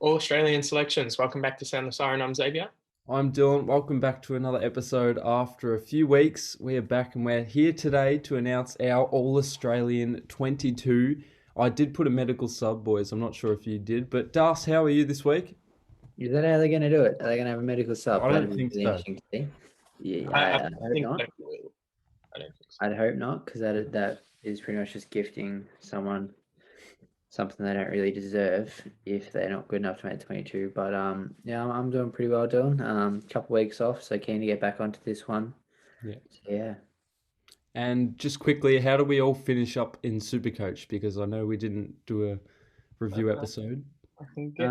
All Australian selections. Welcome back to Sound the Siren. I'm Xavier. I'm Dylan. Welcome back to another episode. After a few weeks, we are back and we're here today to announce our All Australian 22. I did put a medical sub, boys. I'm not sure if you did, but Das, how are you this week? Is that how they're going to do it? Are they going to have a medical sub? I That'd don't be think really so. interesting to see. Yeah, I I hope think not. they will. I don't think so. I'd hope not, because that is pretty much just gifting someone something they don't really deserve if they're not good enough to make 22. But yeah, I'm doing pretty well, Dylan. Couple weeks off, so keen to get back onto this one. Yeah. So, yeah. And just quickly, how do we all finish up in Supercoach? Because I know we didn't do a review episode. I can get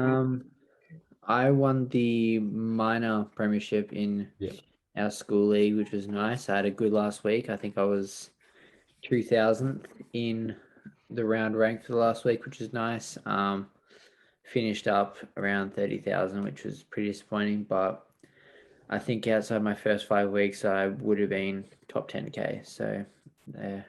I won the minor premiership in our school league, which was nice. I had a good last week. I think I was 2000th in the round rank for the last week, which is nice. Finished up around 30,000, which was pretty disappointing, but I think outside my first 5 weeks, I would have been top 10K. So there.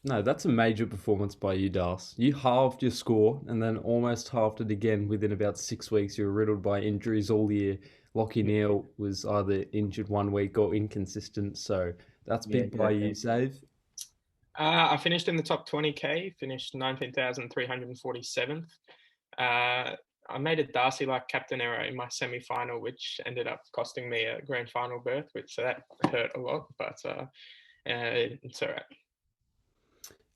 No, that's a major performance by you, Das. You halved your score and then almost halved it again within about 6 weeks. You were riddled by injuries all year. Lockie Neal was either injured 1 week or inconsistent. So that's big by you, Save. I finished in the top 20K, finished 19,347th. I made a Darcy-like captain error in my semi-final, which ended up costing me a grand final berth, so that hurt a lot, but it's all right.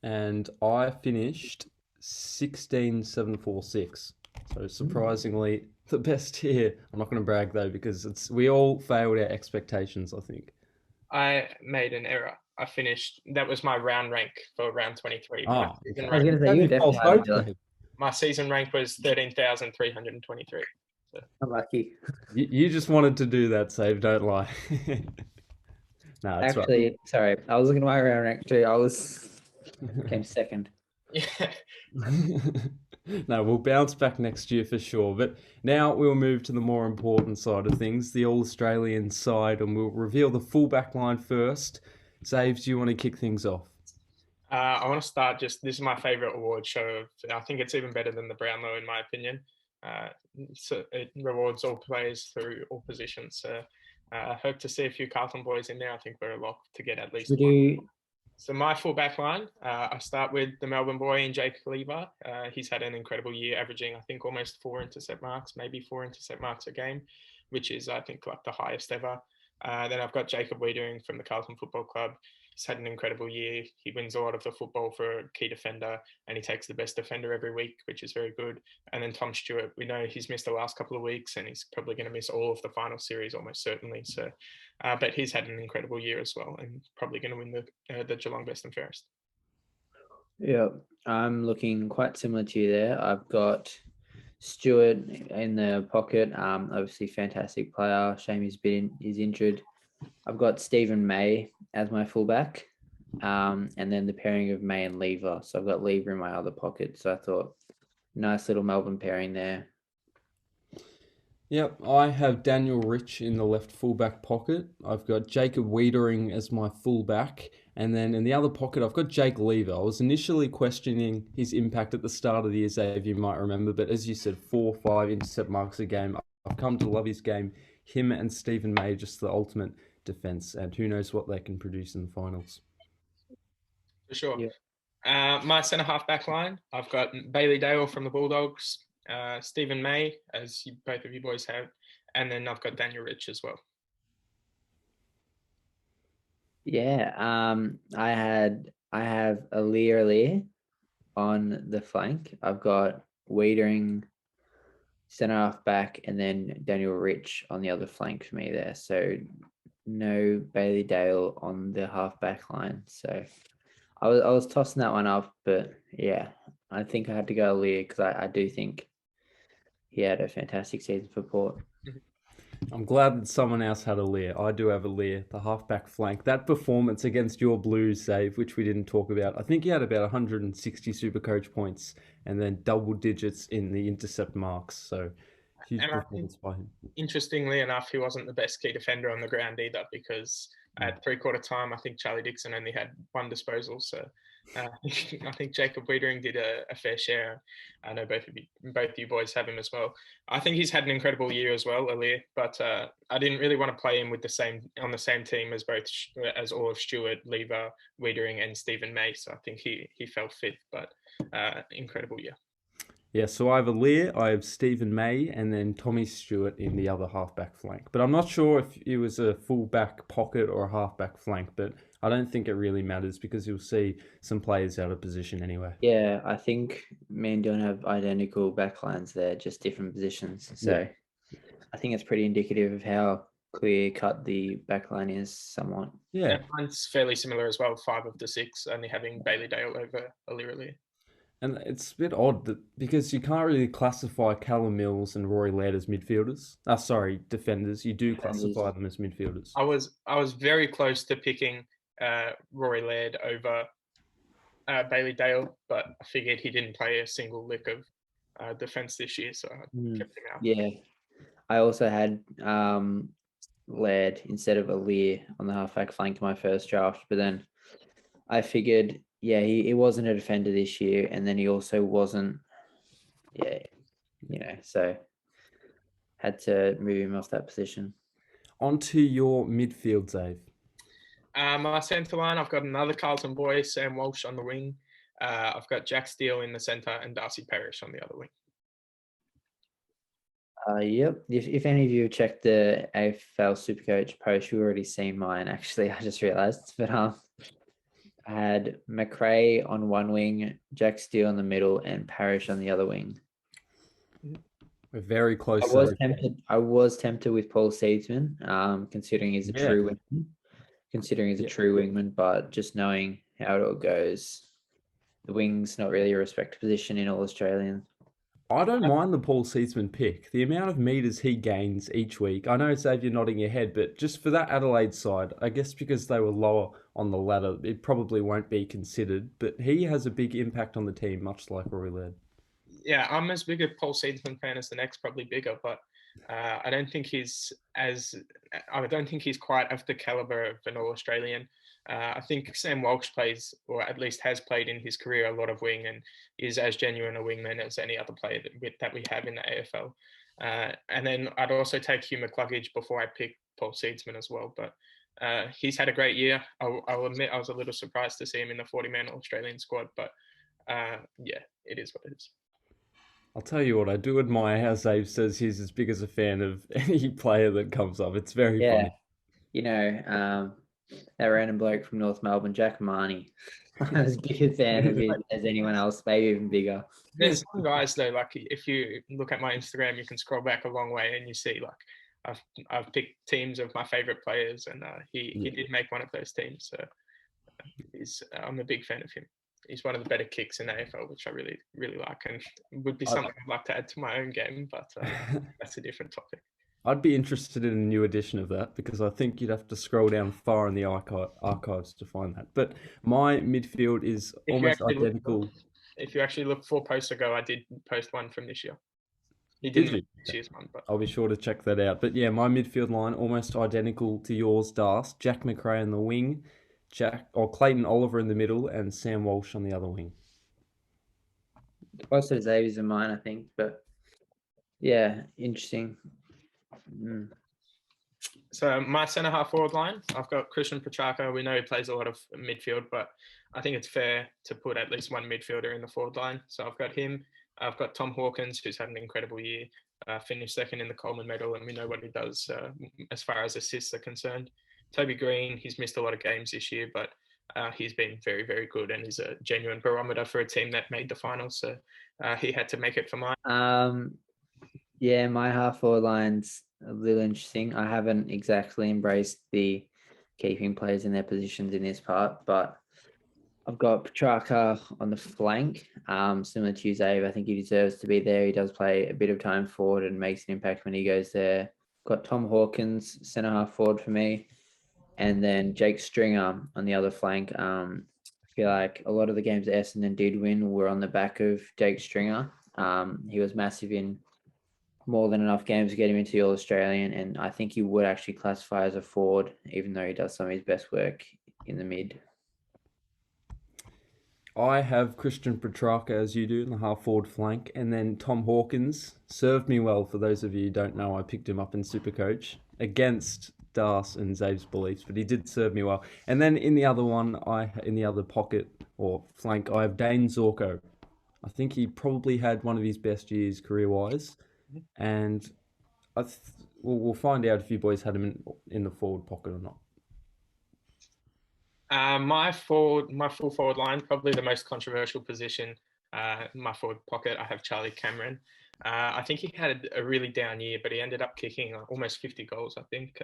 And I finished 16,746. So surprisingly, the best here. I'm not going to brag though because we all failed our expectations, I think. I made an error. I finished. That was my round rank for round 23. I was going to say you definitely had it. My season rank was 13,323. So. Unlucky. You just wanted to do that, Save. Don't lie. No, that's actually right. Sorry. I was looking at my round rank too. Came second. Yeah. No, we'll bounce back next year for sure. But now we'll move to the more important side of things, the All-Australian side, and we'll reveal the full-back line first. Saves, do you want to kick things off? I want to start this is my favourite award show. I think it's even better than the Brownlow in my opinion. So it rewards all players through all positions. So I hope to see a few Carlton boys in there. I think we're a lock to get at least one. So my full-back line, I start with the Melbourne boy in Jake Lever. He's had an incredible year, averaging, I think, almost 4 intercept marks, maybe 4 intercept marks a game, which is, I think, like the highest ever. Then I've got Jacob Wiedering from the Carlton Football Club. He's had an incredible year. He wins a lot of the football for a key defender, and he takes the best defender every week, which is very good. And then Tom Stewart, we know he's missed the last couple of weeks, and he's probably going to miss all of the final series almost certainly. So, but he's had an incredible year as well, and probably going to win the Geelong Best and Fairest. Yeah, I'm looking quite similar to you there. I've got Stewart in the pocket. Obviously, fantastic player. Shame he's injured. I've got Stephen May as my fullback, and then the pairing of May and Lever. So I've got Lever in my other pocket. So I thought, nice little Melbourne pairing there. Yep, I have Daniel Rich in the left fullback pocket. I've got Jacob Wiedering as my fullback. And then in the other pocket, I've got Jake Lever. I was initially questioning his impact at the start of the year, Xavier, you might remember. But as you said, 4 or 5 intercept marks a game. I've come to love his game. Him and Stephen May, just the ultimate defence. And who knows what they can produce in the finals. For sure. Yeah. My centre-half back line, I've got Bailey Dale from the Bulldogs, Stephen May, as both of you boys have, and then I've got Daniel Rich as well. Yeah, I have Aliir on the flank. I've got Wiedering centre half back, and then Daniel Rich on the other flank for me there. So no Bailey Dale on the half back line. So I was tossing that one up, but yeah, I think I had to go Aliir because I do think he had a fantastic season for Port. I'm glad that someone else had Aliir. I do have Aliir, the halfback flank. That performance against your Blues, Save, which we didn't talk about, I think he had about 160 Supercoach points and then double digits in the intercept marks. So huge performance by him. Interestingly enough, he wasn't the best key defender on the ground either, because at 3/4 time, I think Charlie Dixon only had 1 disposal. So I think Jacob Wiedering did a fair share. I know both you boys have him as well. I think he's had an incredible year as well, Alir. But I didn't really want to play him on the same team as all of Stewart, Lever, Wiedering, and Stephen May. So I think he fell fifth, but incredible year. Yeah, so I have Alir, I have Stephen May, and then Tommy Stewart in the other halfback flank. But I'm not sure if it was a fullback pocket or a halfback flank, but I don't think it really matters because you'll see some players out of position anyway. Yeah, I think me and Dylan have identical backlines there, just different positions. So I think it's pretty indicative of how clear cut the backline is somewhat. Yeah. Mine's fairly similar as well, 5 of the 6, only having Bailey Dale over Alir. And it's a bit odd because you can't really classify Callum Mills and Rory Laird as midfielders. Defenders. You do classify them as midfielders. I was very close to picking Rory Laird over Bailey Dale, but I figured he didn't play a single lick of defence this year, so I kept him out. Yeah, I also had Laird instead of Alir on the halfback flank in my first draft, but then I figured, he wasn't a defender this year, and then he also wasn't, so had to move him off that position. On to your midfield, Dave. My centre line, I've got another Carlton boy, Sam Walsh on the wing. I've got Jack Steele in the centre and Darcy Parish on the other wing. Yep. If any of you checked the AFL Supercoach post, you've already seen mine. Actually, I just realised, but I had McRae on one wing, Jack Steele in the middle, and Parish on the other wing. We're very close. I was tempted with Paul Seedsman, considering he's a true wingman. Considering he's a true wingman, but just knowing how it all goes, the wing's not really a respected position in all Australian. I don't mind the Paul Seedsman pick. The amount of metres he gains each week. I know, Dave, you're nodding your head, but just for that Adelaide side, I guess because they were lower on the ladder, it probably won't be considered. But he has a big impact on the team, much like Rory Laird. Yeah, I'm as big a Paul Seedsman fan as the next, probably bigger, but I don't think he's quite of the caliber of an All-Australian. I think Sam Walsh plays, or at least has played in his career, a lot of wing and is as genuine a wingman as any other player that we have in the AFL. And then I'd also take Hugh McCluggage before I pick Paul Seedsman as well. But he's had a great year. I'll admit I was a little surprised to see him in the 40-man Australian squad, but it is what it is. I'll tell you what, I do admire how Dave says he's as big as a fan of any player that comes up. It's very funny. You know, that random bloke from North Melbourne, Jack Marnie. I was as big a fan of him as anyone else, maybe even bigger. There's some guys though, like if you look at my Instagram, you can scroll back a long way and you see like I've picked teams of my favorite players, and he did make one of those teams. So I'm a big fan of him. He's one of the better kicks in AFL, which I really, really like, and would be something I'd like to add to my own game, but that's a different topic. I'd be interested in a new edition of that because I think you'd have to scroll down far in the archives to find that. But my midfield is almost identical. If you actually look 4 posts ago, I did post one from this year. He didn't make this year's one, but I'll be sure to check that out. But yeah, my midfield line almost identical to yours, Darce. Jack McRae on the wing, Clayton Oliver in the middle, and Sam Walsh on the other wing. Close to Xavier's in mine, I think, but yeah, interesting. So my centre half forward line, I've got Christian Petrarca. We know he plays a lot of midfield, but I think it's fair to put at least one midfielder in the forward line. So I've got him. I've got Tom Hawkins, who's had an incredible year, finished second in the Coleman medal, and we know what he does as far as assists are concerned. Toby Green, he's missed a lot of games this year, but he's been very, very good, and he's a genuine barometer for a team that made the finals. So he had to make it for mine. Yeah, my half forward line's a little interesting. I haven't exactly embraced the keeping players in their positions in this part, but I've got Petrarca on the flank. Similar to you, Dave, I think he deserves to be there. He does play a bit of time forward and makes an impact when he goes there. Got Tom Hawkins, centre half forward for me. And then Jake Stringer on the other flank. I feel like a lot of the games that Essendon did win were on the back of Jake Stringer. He was massive in more than enough games to get him into the All-Australian, and I think he would actually classify as a forward, even though he does some of his best work in the mid. I have Christian Petrarca as you do in the half forward flank, and then Tom Hawkins served me well. For those of you who don't know, I picked him up in Supercoach against Das and Zave's beliefs, but he did serve me well. And then in the other one, in the other pocket or flank, I have Dane Zorko. I think he probably had one of his best years career wise, and we'll find out if you boys had him in the forward pocket or not. My full forward line, probably the most controversial position. My forward pocket, I have Charlie Cameron. I think he had a really down year, but he ended up kicking almost 50 goals. I think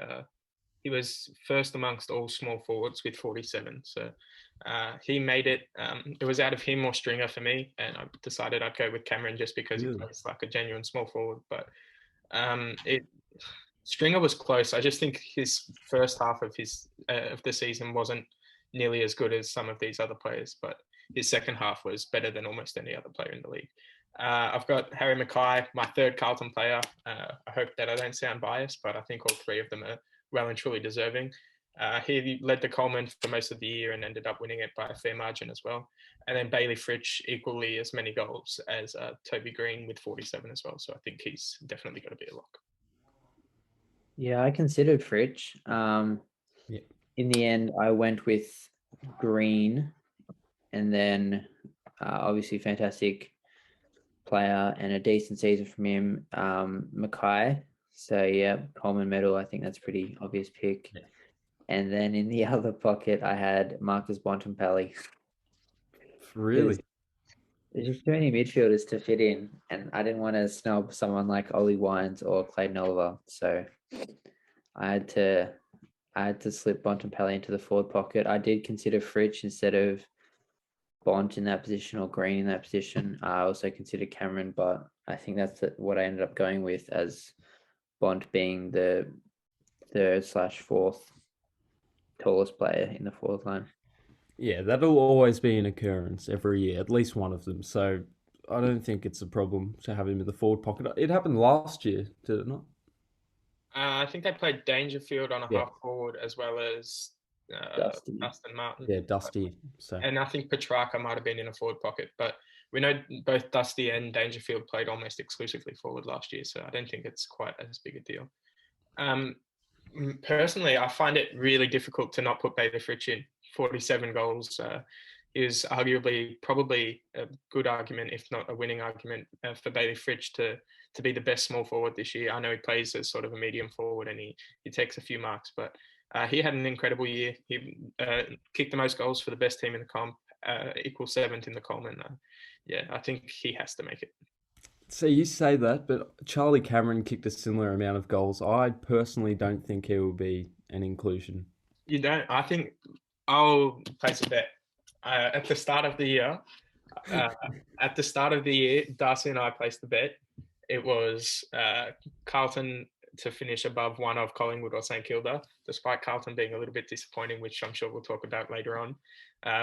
he was first amongst all small forwards with 47. So he made it. It was out of him or Stringer for me, and I decided I'd go with Cameron just because Really? he plays like a genuine small forward. But Stringer was close. I just think his first half of the season wasn't nearly as good as some of these other players, but his second half was better than almost any other player in the league. I've got Harry Mackay, my third Carlton player. I hope that I don't sound biased, but I think all three of them are well and truly deserving. He led the Coleman for most of the year and ended up winning it by a fair margin as well. And then Bailey Fritsch, equally as many goals as Toby Green with 47 as well. So I think he's definitely got to be a lock. Yeah, I considered Fritsch. In the end, I went with Green, and then obviously fantastic player and a decent season from him, Mackay. So yeah, Coleman medal. I think that's a pretty obvious pick. Yeah. And then in the other pocket, I had Marcus Bontempelli. Really? There's just too many midfielders to fit in, and I didn't want to snub someone like Ollie Wines or Clayton Oliver, so I had to slip Bontempelli into the forward pocket. I did consider Fritsch instead of Bont in that position or Green in that position. I also considered Cameron, but I think that's what I ended up going with, as Bont being the third/fourth tallest player in the forward line. Yeah, that'll always be an occurrence every year, at least one of them. So I don't think it's a problem to have him in the forward pocket. It happened last year, did it not? I think they played Dangerfield on a Yeah. half forward as well as Dusty. Dustin Martin. Yeah, Dusty. So And I think Petrarca might have been in a forward pocket, but we know both Dusty and Dangerfield played almost exclusively forward last year, so I don't think it's quite as big a deal. Personally, I find it really difficult to not put Bailey Fritsch in. 47 goals is arguably probably a good argument, if not a winning argument, for Bailey Fritsch to be the best small forward this year. I know he plays as sort of a medium forward and he takes a few marks, but he had an incredible year. He kicked the most goals for the best team in the comp, equal seventh in the Coleman. Yeah, I think he has to make it. So you say that, but Charlie Cameron kicked a similar amount of goals. I personally don't think he will be an inclusion. You don't? I think I'll place a bet. At the start of the year, Darcy and I placed the bet. It was Carlton to finish above one of Collingwood or St Kilda, despite Carlton being a little bit disappointing, which I'm sure we'll talk about later on.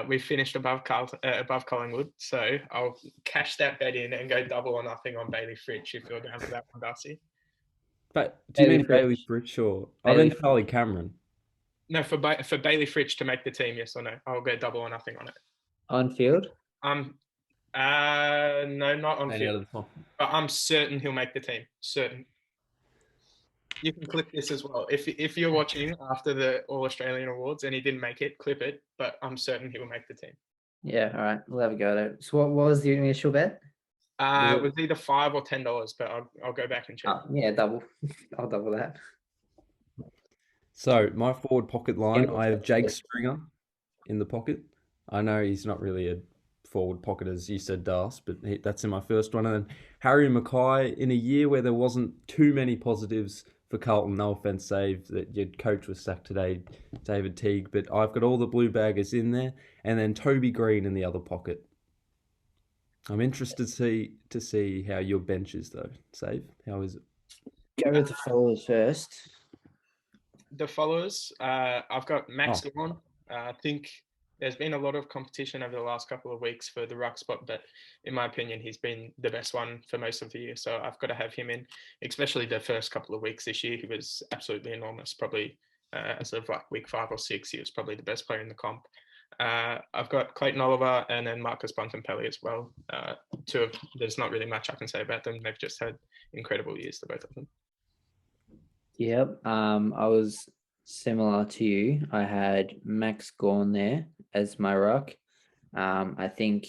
We finished above Collingwood, so I'll cash that bet in and go double or nothing on Bailey Fritsch if you're down for that one, Darcy. But do you Bailey mean Fritsch. Bailey Fritsch or I mean Charlie Cameron? No, for Bailey Fritsch to make the team, yes or no? I'll go double or nothing on it. On field? No, not on field. But I'm certain he'll make the team. Certain. You can clip this as well. If you're watching after the All Australian Awards and he didn't make it, clip it. But I'm certain he will make the team. Yeah, all right. We'll have a go at it. So what was the initial bet? It was either $5 or $10, but I'll go back and check. Yeah, double. I'll double that. So my forward pocket line, I have Jake Stringer in the pocket. I know he's not really a forward pocket as you said, Das, but that's in my first one. And then Harry Mackay in a year where there wasn't too many positives for Carlton. No offense, Save, that your coach was sacked today, David Teague, but I've got all the blue baggers in there, and then Toby Green in the other pocket. I'm interested to see how your bench is though. Save, how is it? Go with the followers first. The followers, I've got Max Gawn. I think there's been a lot of competition over the last couple of weeks for the ruck spot, but in my opinion, he's been the best one for most of the year. So I've got to have him in, especially the first couple of weeks this year. He was absolutely enormous. Probably as of like week 5 or 6, he was probably the best player in the comp. I've got Clayton Oliver and then Marcus Bontempelli as well. There's not really much I can say about them. They've just had incredible years, the both of them. Yep. I was similar to you. I had Max Gawn there as my ruck. I think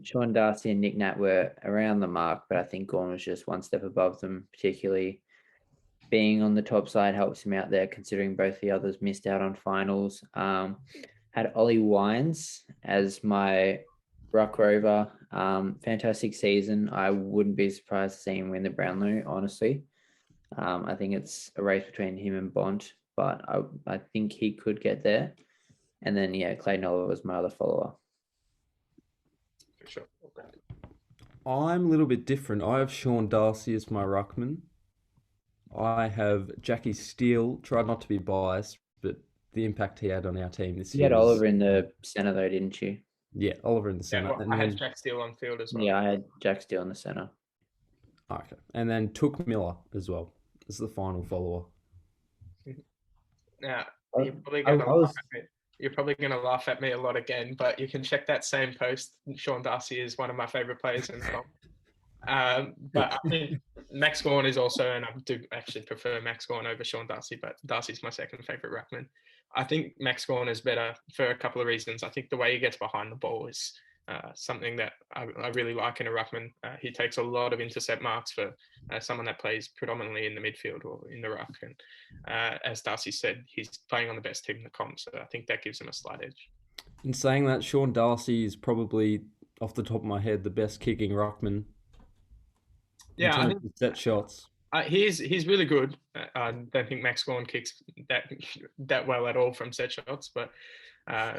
Sean Darcy and Nick Nat were around the mark, but I think Gawn was just one step above them, particularly being on the top side helps him out there, considering both the others missed out on finals. Had Ollie Wines as my ruck rover. Fantastic season. I wouldn't be surprised to see him win the Brownlow, honestly. I think it's a race between him and Bont, but I think he could get there. And then, Clayton Oliver was my other follower. For sure. I'm a little bit different. I have Sean Darcy as my ruckman. I have Jackie Steele. Tried not to be biased, but the impact he had on our team this You year. had Oliver in the centre, though, didn't you? Yeah, Oliver in the centre. Yeah, I had Jack Steele on field as well. Yeah, I had Jack Steele in the centre. Okay. And then Took Miller as well as the final follower. Yeah, you're probably going to laugh at me a lot again, but you can check that same post. Sean Darcy is one of my favourite players in the comp. But I think Max Gawn is also, and I do actually prefer Max Gawn over Sean Darcy, but Darcy's my second favourite ruckman. I think Max Gawn is better for a couple of reasons. I think the way he gets behind the ball is something that I really like in a ruckman. He takes a lot of intercept marks for someone that plays predominantly in the midfield or in the ruck. And as Darcy said, he's playing on the best team in the comp, so I think that gives him a slight edge. In saying that, Sean Darcy is probably, off the top of my head, the best kicking ruckman. Yeah, I think set shots. He's really good. I don't think Max Gawn kicks that well at all from set shots, but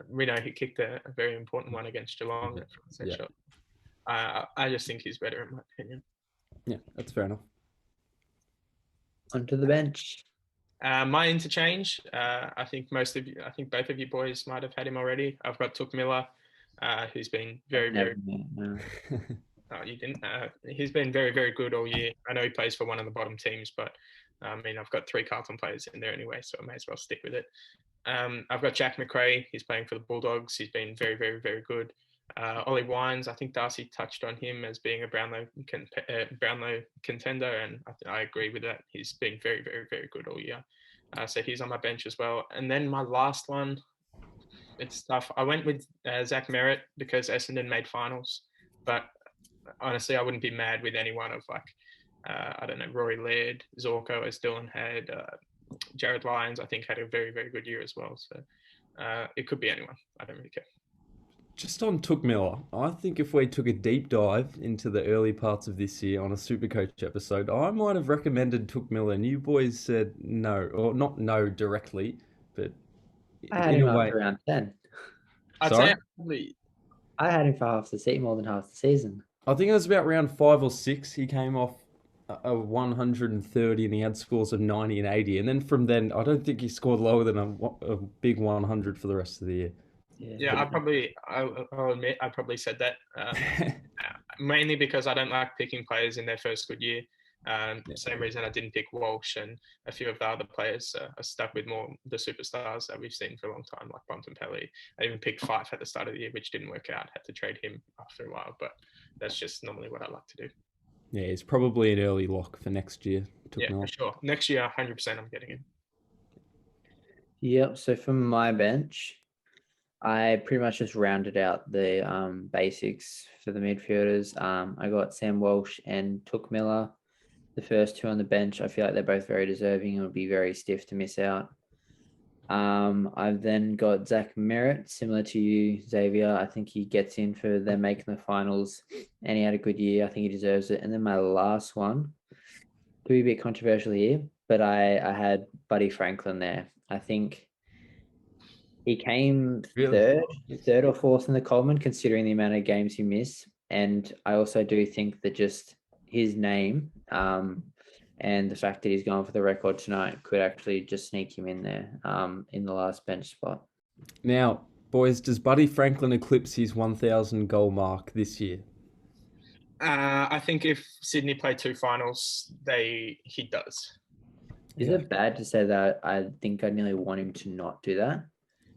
we know he kicked a very important one against Geelong from set shot. I just think he's better in my opinion. Yeah, that's fair enough. Onto the bench. My interchange. I think both of you boys might have had him already. I've got Took Miller, who's been very. No, you didn't. He's been very, very good all year. I know he plays for one of the bottom teams, but I've got 3 Carlton players in there anyway, so I may as well stick with it. I've got Jack McRae. He's playing for the Bulldogs. He's been very, very, very good. Ollie Wines, I think Darcy touched on him as being a Brownlow contender, and I agree with that. He's been very, very, very good all year. So he's on my bench as well. And then my last one, it's tough. I went with Zach Merritt because Essendon made finals, but honestly, I wouldn't be mad with anyone of Rory Laird, Zorko, as Dylan had, Jared Lyons, I think had a very, very good year as well. So it could be anyone. I don't really care. Just on Took Miller, I think if we took a deep dive into the early parts of this year on a Supercoach episode, I might have recommended Took Miller, and you boys said no, or not no directly, but I had him after round 10. Sorry? I had him for more than half the season. I think it was about round 5 or 6. He came off a 130 and he had scores of 90 and 80. And then from then, I don't think he scored lower than a big 100 for the rest of the year. Yeah, I'll admit I probably said that mainly because I don't like picking players in their first good year. Same reason I didn't pick Walsh and a few of the other players. I stuck with more the superstars that we've seen for a long time, like Bontempelli. I even picked Fife at the start of the year, which didn't work out. Had to trade him after a while, but that's just normally what I like to do. Yeah, he's probably an early lock for next year. For sure. Next year, 100% I'm getting him. Yep, so for my bench, I pretty much just rounded out the basics for the midfielders. I got Sam Walsh and Took Miller. The first 2 on the bench, I feel like they're both very deserving and would be very stiff to miss out. I've then got Zach Merritt, similar to you, Xavier. I think he gets in for them making the finals, and he had a good year. I think he deserves it. And then my last one, could be a bit controversial here, but I had Buddy Franklin there. I think he came third or fourth in the Coleman, considering the amount of games he missed. And I also do think that just his name and the fact that he's going for the record tonight could actually just sneak him in there in the last bench spot. Now, boys, does Buddy Franklin eclipse his 1,000 goal mark this year? I think if Sydney play 2 finals, he does. Is it bad to say that I think I nearly want him to not do that?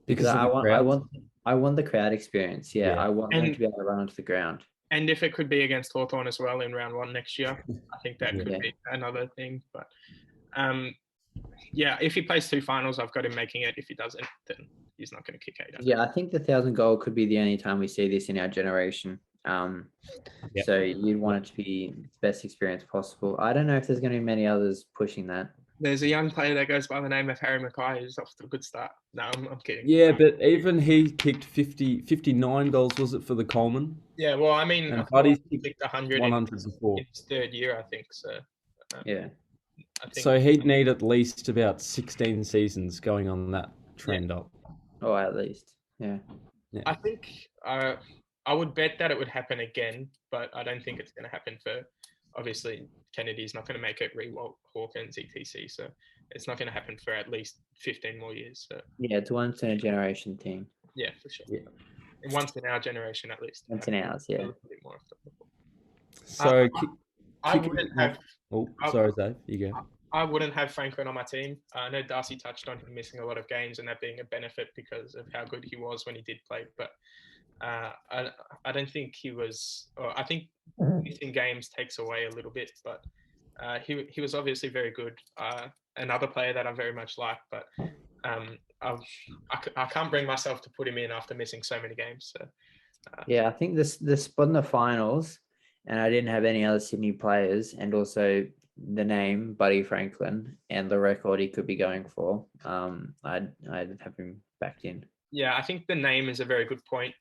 Because of I the want, crowd. I want the crowd experience. Yeah, Yeah. I want them And to be able to run onto the ground. and if it could be against Hawthorn as well in round 1 next year, I think that Yeah. could be another thing. But yeah, if he plays 2 finals, I've got him making it. If he doesn't, then he's not going to kick 800. Yeah, I think the 1,000 goal could be the only time we see this in our generation. Yep. So you'd want it to be the best experience possible. I don't know if there's going to be many others pushing that. There's a young player that goes by the name of Harry Mackay who's off to a good start. No, I'm kidding. Yeah, but even he kicked 59 goals, was it, for the Coleman? Yeah, well, I mean, And I Buddy's think kicked 100 100 in before. his 3rd year, I think. So Yeah. I think So he'd need at least about 16 seasons going on that trend up. Oh, at least. Yeah. I think I would bet that it would happen again, but I don't think it's going to happen for. Obviously, Kennedy's not going to make it re-Walt Hawkins, etc. So it's not going to happen for at least 15 more years. So Yeah, it's once in a generation thing. yeah, for sure. Yeah. Once in our generation, at least. Once in ours, yeah. A little bit more of the So I wouldn't have. Oh, sorry, Dave. You go. I wouldn't have Franklin on my team. I know Darcy touched on him missing a lot of games and that being a benefit because of how good he was when he did play. But I don't think he was. Or I think missing games takes away a little bit, but he was obviously very good. Another player that I very much like, but I can't bring myself to put him in after missing so many games. So yeah, I think the spot in the finals, and I didn't have any other Sydney players, and also the name Buddy Franklin and the record he could be going for. I'd have him backed in. Yeah, I think the name is a very good point.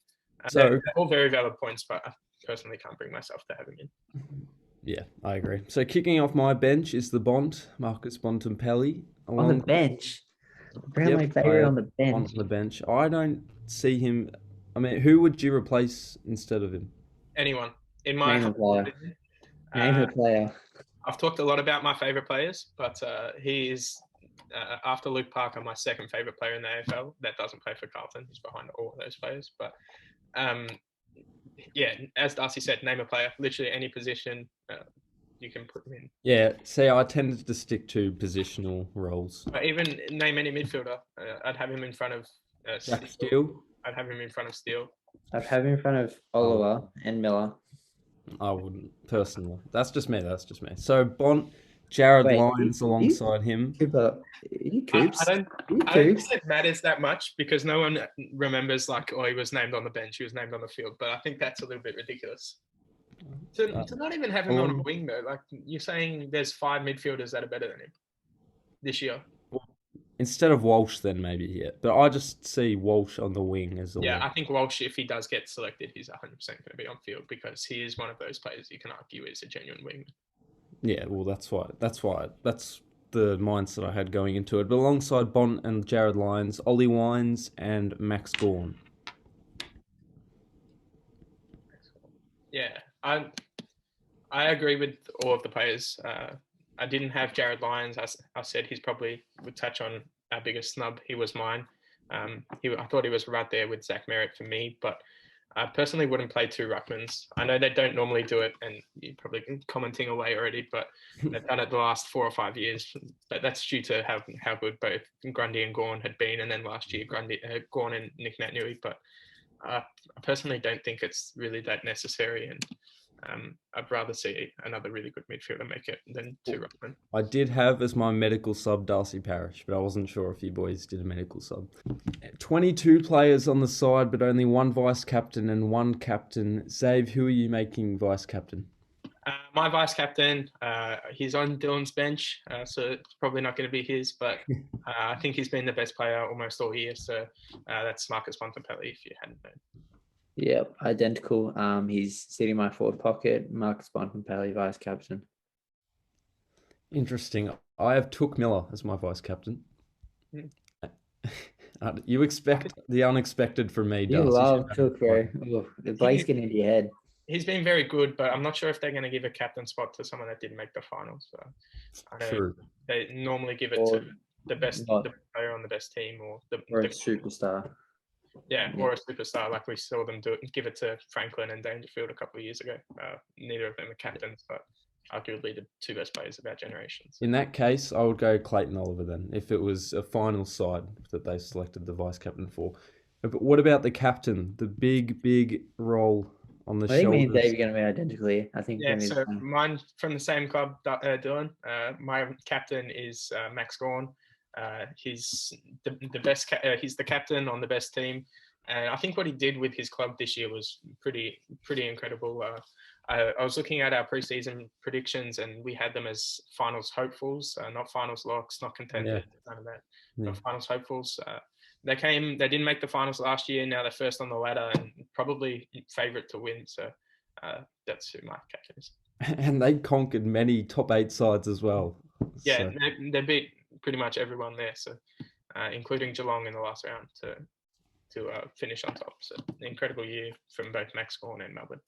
So they're all very valid points, but I personally can't bring myself to have him in. Yeah, I agree. So kicking off my bench is the Bont, Marcus Bontempelli. On the bench. My favorite on the bench. On the bench. I don't see him. I mean, who would you replace instead of him? Anyone. In my Name a player. Name a player. I've talked a lot about my favourite players, but he is, after Luke Parker, my second favourite player in the AFL. That doesn't play for Carlton. He's behind all of those players. But yeah, as Darcy said, name a player. Literally any position you can put him in. Yeah, see, I tended to stick to positional roles. But even name any midfielder. I'd have him in front of Steele. I'd have him in front of Steele. I'd have him in front of Oliver and Miller. I wouldn't, personally. That's just me. So Bont, Jared Lyons alongside him. Cooper, Coops? I don't think it matters that much because no one remembers he was named on the bench, he was named on the field. But I think that's a little bit ridiculous. To not even have him on a wing though, like you're saying there's 5 midfielders that are better than him this year. Instead of Walsh, then maybe, yeah. But I just see Walsh on the wing as a Yeah, I think Walsh, if he does get selected, he's 100% going to be on field because he is one of those players you can argue is a genuine wing. Yeah, well, that's the mindset I had going into it. But alongside Bont and Jared Lyons, Ollie Wines and Max Gawn. Yeah, I agree with all of the players. I didn't have Jared Lyons. I said he's probably would touch on our biggest snub. He was mine. I thought he was right there with Zach Merritt for me, but I personally wouldn't play 2 ruckmans. I know they don't normally do it, and you're probably commenting away already, but they've done it the last 4 or 5 years. But that's due to how good both Grundy and Gawn had been, and then last year Gawn and Nick Naitanui. But I personally don't think it's really that necessary, and I'd rather see another really good midfielder make it than 2 ruckmen. I did have as my medical sub Darcy Parish, but I wasn't sure if you boys did a medical sub. 22 players on the side, but only 1 vice captain and 1 captain. Zave, who are you making vice captain? My vice captain, he's on Dylan's bench, so it's probably not going to be his, but I think he's been the best player almost all year. So that's Marcus Bontempelli, if you hadn't known. Yep, identical. He's sitting in my forward pocket. Marcus Bontempelli, vice captain. Interesting. I have Took Miller as my vice captain. You expect the unexpected from me, Darcy. You love Took, bro. The Blake's getting into your head. He's been very good, but I'm not sure if they're going to give a captain spot to someone that didn't make the finals. So I know they normally give it to the best player on the best team or the superstar. Yeah, or a superstar like we saw them give it to Franklin and Dangerfield a couple of years ago. Neither of them are captains, but arguably the two best players of our generation. So. In that case, I would go Clayton Oliver then, if it was a final side that they selected the vice captain for. But what about the captain? The big role on the I think me and Dave shoulders. are going to be identically. I think Yeah, so mine from the same club, Dylan. My captain is Max Gawn. He's the best. He's the captain on the best team, and I think what he did with his club this year was pretty incredible. I was looking at our preseason predictions, and we had them as finals hopefuls, not finals locks, not contenders, none of that. But finals hopefuls. They didn't make the finals last year. Now they're first on the ladder and probably favourite to win. So that's who my captain is. And they conquered many top 8 sides as well. Yeah, so. They beat pretty much everyone there. So including Geelong in the last round to finish on top. So incredible year from both Max Gawn and Melbourne.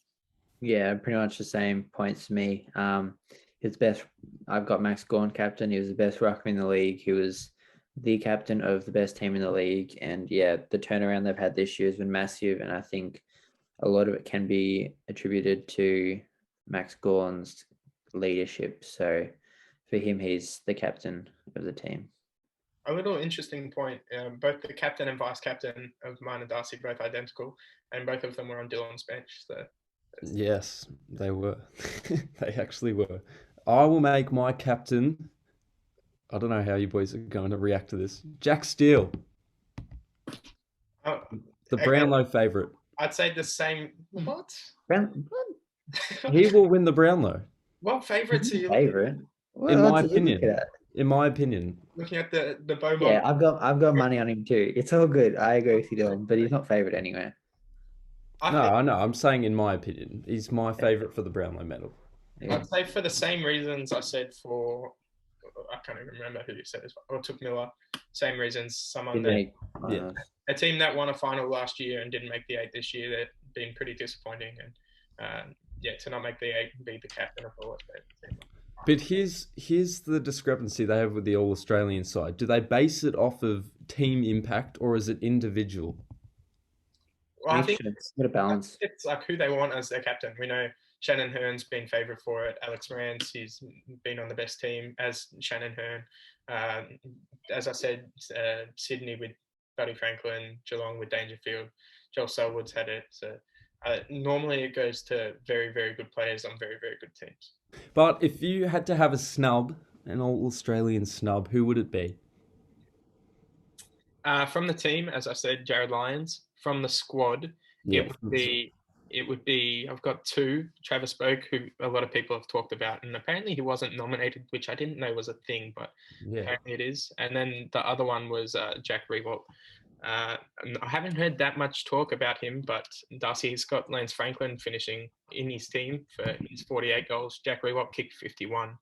Yeah, pretty much the same points to me. His best. I've got Max Gawn captain. He was the best ruckman in the league. He was the captain of the best team in the league, and yeah, the turnaround they've had this year has been massive. And I think a lot of it can be attributed to Max Gawn's leadership. So for him, he's the captain of the team. A little interesting point. Both the captain and vice captain of mine and Darcy both identical, and both of them were on Dylan's bench. So. Yes, they were. They actually were. I will make my captain. I don't know how you boys are going to react to this. Jack Steele. The Brownlow favourite. I'd say the same. What? He will win the Brownlow. What favourites are you favourite? In my opinion. In my opinion. Looking at the Beaumont. Yeah, I've got money on him too. It's all good. I agree with you, Dylan, but he's not favourite anywhere. I know. I'm saying in my opinion, he's my favourite for the Brownlow medal. Yeah. I'd say for the same reasons I said for, I can't even remember who you said this, or Took Miller. Same reasons. Someone that, a team that won a final last year and didn't make the 8 this year, that's been pretty disappointing. And to not make the 8 and be the captain of all of that. But here's the discrepancy they have with the All-Australian side. Do they base it off of team impact or is it individual? Well, I think it's a balance. It's like who they want as their captain. We know Shannon Hearn's been favourite for it. Alex Moran's, he's been on the best team as Shannon Hearn. As I said, Sydney with Buddy Franklin, Geelong with Dangerfield, Joel Selwood's had it. So normally it goes to very, very good players on very, very good teams. But if you had to have a snub, an All-Australian snub, who would it be? From the team, as I said, Jared Lyons. From the squad, it would be. I've got 2. Travis Boak, who a lot of people have talked about, and apparently he wasn't nominated, which I didn't know was a thing, but apparently it is. And then the other one was Jack Riewoldt. I haven't heard that much talk about him, but Darcy's got Lance Franklin finishing in his team for his 48 goals. Jack Riewoldt kicked 51.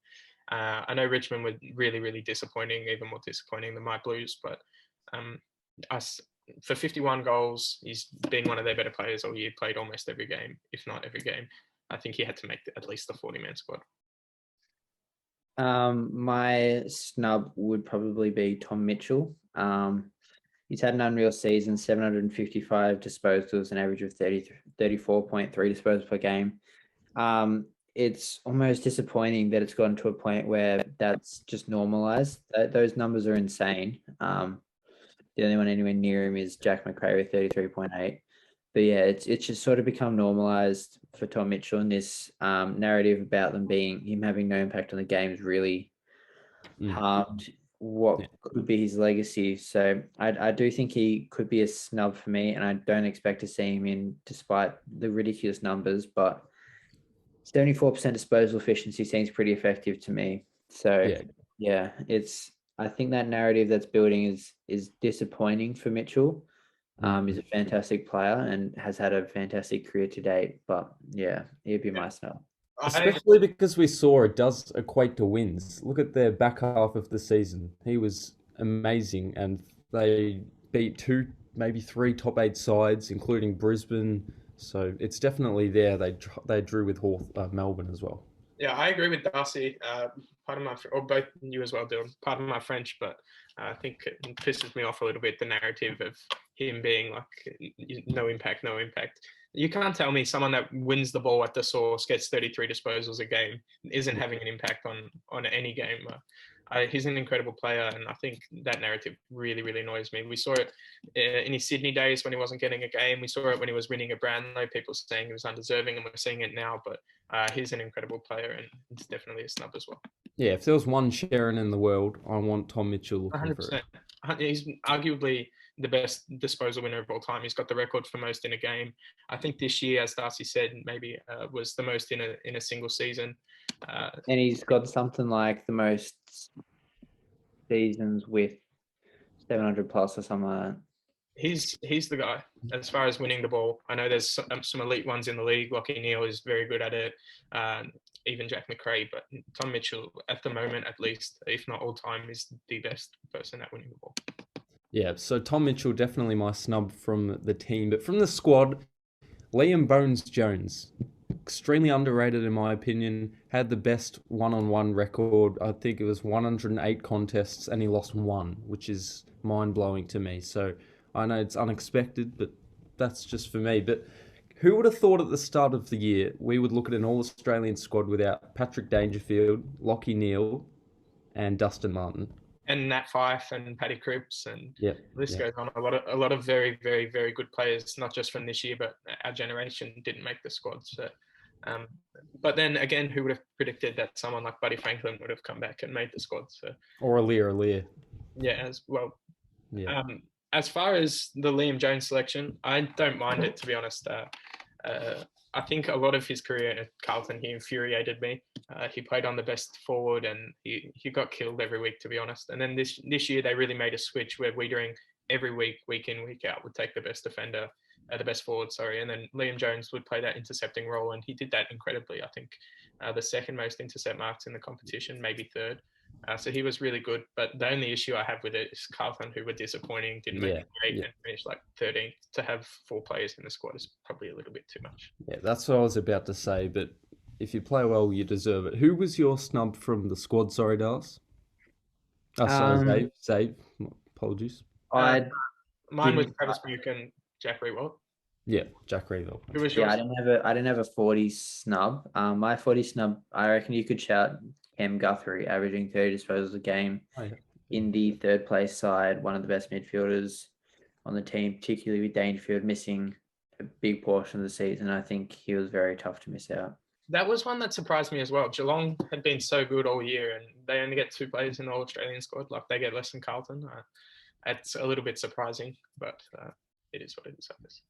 I know Richmond were really, really disappointing, even more disappointing than my Blues, but for 51 goals, he's been one of their better players all year, played almost every game, if not every game. I think he had to make at least the 40-man squad. My snub would probably be Tom Mitchell. He's had an unreal season, 755 disposals, an average of 34.3 disposals per game. It's almost disappointing that it's gotten to a point where that's just normalized. Those numbers are insane. The only one anywhere near him is Jack McRae with 33.8. But yeah, it's just sort of become normalized for Tom Mitchell, and this narrative about him having no impact on the game is really harmed what could be his legacy. So I do think he could be a snub for me, and I don't expect to see him in despite the ridiculous numbers, but 74% disposal efficiency seems pretty effective to me. So yeah, I think that narrative that's building is disappointing for Mitchell. He's a fantastic player and has had a fantastic career to date. But yeah, he'd be my snub. Especially because we saw it does equate to wins. Look at their back half of the season. He was amazing, and they beat 2, maybe 3 top 8 sides, including Brisbane. So it's definitely there. They drew with Melbourne as well. Yeah, I agree with Darcy. Or both you as well, Dylan. Pardon my French, but I think it pisses me off a little bit, the narrative of him being like no impact. you can't tell me someone that wins the ball at the source, gets 33 disposals a game, isn't having an impact on any game. He's an incredible player, and I think that narrative really, really annoys me. We saw it in his Sydney days when he wasn't getting a game. We saw it when he was winning a Brownlow, people saying he was undeserving, and we're seeing it now. But he's an incredible player, and it's definitely a snub as well. Yeah, if there was one Sharon in the world, I want Tom Mitchell looking 100%. for it. He's arguably the best disposal winner of all time. He's got the record for most in a game. I think this year, as Darcy said, maybe was the most in a single season. And he's got something like the most seasons with 700 plus or something like that. He's the guy as far as winning the ball. I know there's some elite ones in the league. Lachie Neale is very good at it. Even Jack McRae, but Tom Mitchell, at the moment at least, if not all time, is the best person at winning the ball. Yeah, so Tom Mitchell, definitely my snub from the team. But from the squad, Liam Bones-Jones, extremely underrated in my opinion, had the best one-on-one record. I think it was 108 contests and he lost one, which is mind-blowing to me. So I know it's unexpected, but that's just for me. But who would have thought at the start of the year we would look at an all-Australian squad without Patrick Dangerfield, Lachie Neale, and Dustin Martin? And Nat Fyfe and Paddy Cripps, and the list goes on. A lot of very, very, very good players, not just from this year, but our generation didn't make the squad. So, but then again, who would have predicted that someone like Buddy Franklin would have come back and made the squad? So, or Aliir. Yeah, as well. Yeah. As far as the Liam Jones selection, I don't mind it, to be honest. I think a lot of his career at Carlton, he infuriated me. He played on the best forward and he got killed every week, to be honest. And then this year, they really made a switch where Wiedering every week in, week out, would take the best defender, the best forward, and then Liam Jones would play that intercepting role. And he did that incredibly. I think the second most intercept marks in the competition, maybe third. So he was really good, but the only issue I have with it is Carlton, who were disappointing, didn't make it great, and finished like 13th. To have 4 players in the squad is probably a little bit too much. Yeah, that's what I was about to say, but if you play well, you deserve it. Who was your snub from the squad? Sorry, Dallas. Sorry, Zave. Apologies. Mine was Travis Buke and Jack Rewalt. Yeah, Jack Rewalt. Who was yours? Yeah, I didn't have a 40 snub. My 40 snub, I reckon you could shout Cam Guthrie, averaging 30 disposals a game in the third place side, one of the best midfielders on the team, particularly with Dangerfield missing a big portion of the season. I think he was very tough to miss out. That was one that surprised me as well. Geelong had been so good all year and they only get 2 players in the All-Australian squad. Like, they get less than Carlton. It's a little bit surprising, but it is what it is, I guess.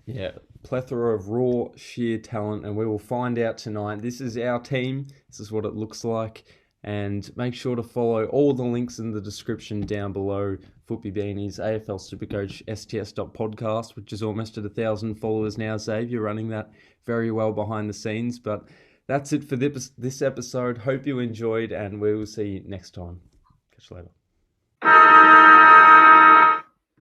Yeah, plethora of raw, sheer talent, and we will find out tonight. This is our team. This is what it looks like. And make sure to follow all the links in the description down below. Footy Beanies, AFL Supercoach, STS.podcast, which is almost at 1,000 followers now, Zave. You're running that very well behind the scenes. But that's it for this episode. Hope you enjoyed, and we will see you next time. Catch you later.